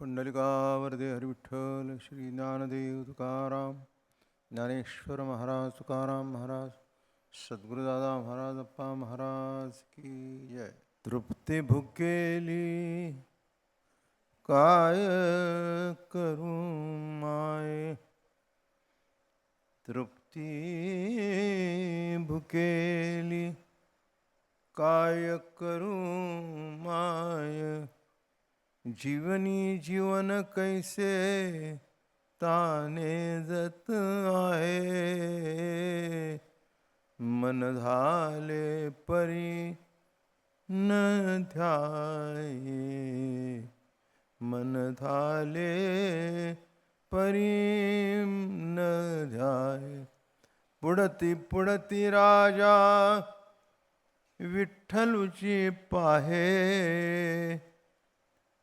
पुंडलिकावरदे हरिविठ्ठल श्री ज्ञानदेव तुकाराम ज्ञानेश्वर महाराज तुकाराम महाराज सद्गुरुदादा महाराज अप्पा महाराज की जय. तृप्ती भुकेली काय करू माय, तृप्ती भुकेली काय करू माय, जीवनी जीवन कैसे ताने जत आहे, मन झाले परी न ध्याये, मन झाले परी न ध्याये. पुढती पुढती राजा विठ्ठलुची पाहे,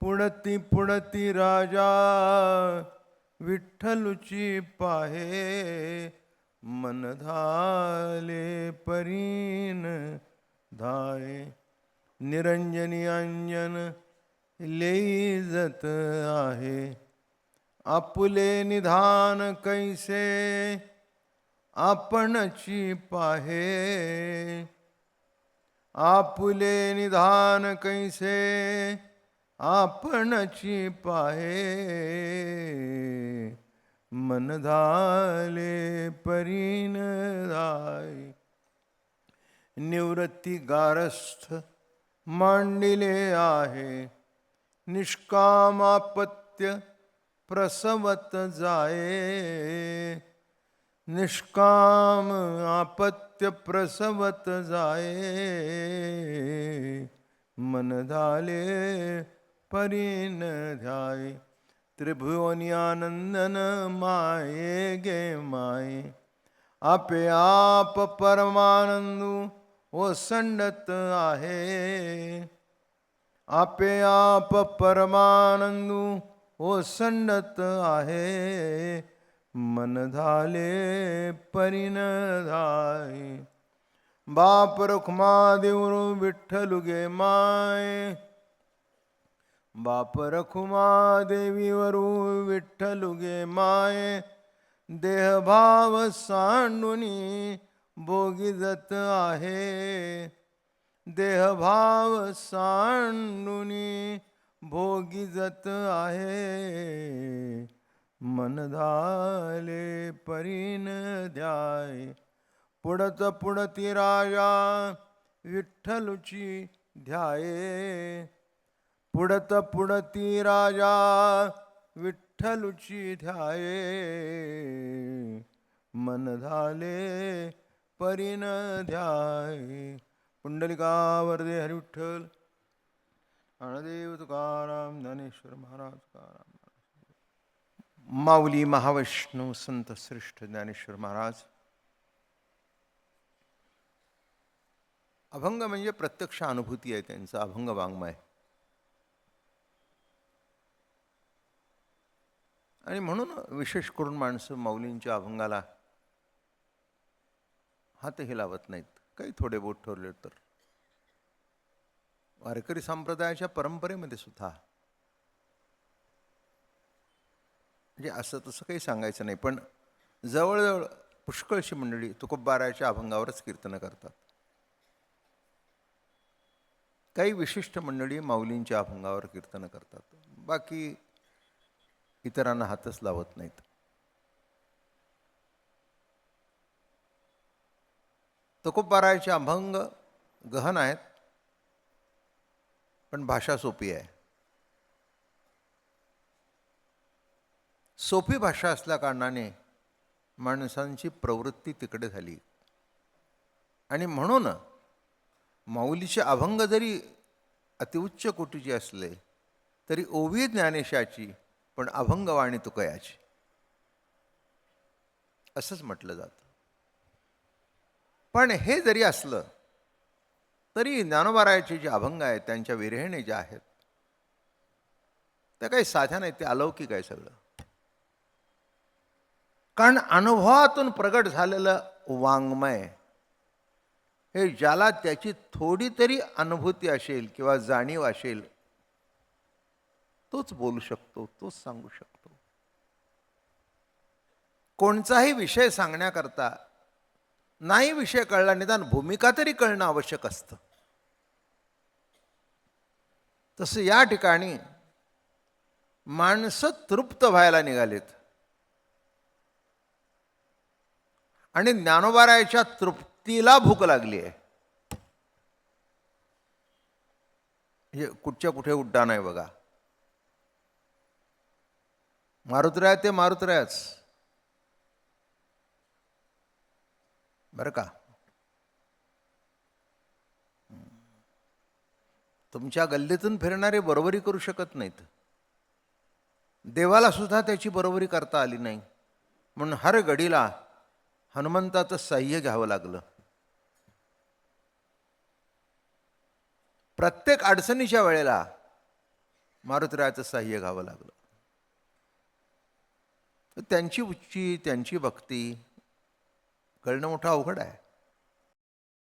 पुढती पुढती राजा विठ्ठलुची पाहे, मन झाले परीन धाये. निरंजनी अंजन लेई जत आहे, आपुले निधान कैसे आपणची पाहे, आपुले निधान कैसे आपणची पाहे, मन झाले परीन धाये. निवृत्ती गारस्थ मांडिले आहे, निष्कामापत्य प्रसवत जाये, निष्काम आपत्य प्रसवत जाये, मन झाले परीन ध्याये. त्रिभुवनी आनंदन माये गे माये, आपे आप परमानंदू ओसंडत आहे, आपे आप परमानंदू ओसंडत आहे, मन झाले परीन धाये. बाप रखुमा देवरू विठ्ठलुगे माय, बाप रखुमा देवीवरू विठ्ठलुगे माय, देहभाव सांडुनी भोगी जत आहे, देहभाव सांडुनी भोगी जत आहे, मन झाले परीन ध्याये. पुढत पुढती राजा विठ्ठलुची ध्याये, पुढत पुढती राजा विठ्ठलुची ध्याये, मन झाले परीन ध्याये. पुंडलिकावरदे हरिविठ्ठल ज्ञानदेव तुकाराम ज्ञानेश्वर महाराज तुकाराम. माऊली महावैष्णव संत श्रेष्ठ ज्ञानेश्वर महाराज. अभंग म्हणजे प्रत्यक्ष अनुभूती आहे त्यांचा, अभंग वाङ्मय. आणि म्हणून विशेष करून माणसं माऊलींच्या अभंगाला हातही लावत नाहीत, काही थोडे बोट ठेवले तर. वारकरी संप्रदायाच्या परंपरेमध्ये सुद्धा म्हणजे असं तसं काही सांगायचं नाही, पण जवळजवळ पुष्कळशी मंडळी तुकोबारायाच्या अभंगावरच कीर्तनं करतात. काही विशिष्ट मंडळी माऊलींच्या अभंगावर कीर्तनं करतात, बाकी इतरांना हातच लावत नाहीत. तुकोबारायाचे अभंग गहन आहेत, पण भाषा सोपी आहे. सोपी भाषा असल्या कारणाने माणसांची प्रवृत्ती तिकडे झाली. आणि म्हणून माऊलीचे अभंग जरी अतिउच्च कोटीचे असले तरी ओवी ज्ञानेशाची, पण अभंगवाणी तुकयाची असंच म्हटलं जातं. पण हे जरी असलं तरी ज्ञानोबारायाचे जे अभंग आहेत त्यांच्या विरहिणी ज्या आहेत त्या काही साध्या नाही, ते अलौकिक आहे सगळं. कारण अनुभवातून प्रगट झालेलं वाङ्मय हे ज्याला त्याची थोडी तरी अनुभूती असेल किंवा जाणीव असेल तोच बोलू शकतो, तोच सांगू शकतो. कोणताही विषय सांगण्याकरता नाही विषय कळला, निदान भूमिका तरी कळणं आवश्यक असतं. तसं या ठिकाणी माणसं तृप्त व्हायला निघालेत आणि ज्ञानोबारायाच्या तृप्तीला भूक लागली आहे. हे कुठच्या कुठे उड्डाण आहे बघा. मारुतराय ते मारुतरायच बरं का. तुमच्या गल्लीतून फिरणारे बरोबरी करू शकत नाहीत. देवाला सुद्धा त्याची बरोबरी करता आली नाही, म्हणून हर घडीला हनुमंताचं साह्य घ्यावं लागलं. प्रत्येक अडचणीच्या वेळेला मारुतरायाचं साह्य घ्यावं लागलं. त्यांची उच्ची, त्यांची भक्ती कळणं मोठं अवघड आहे.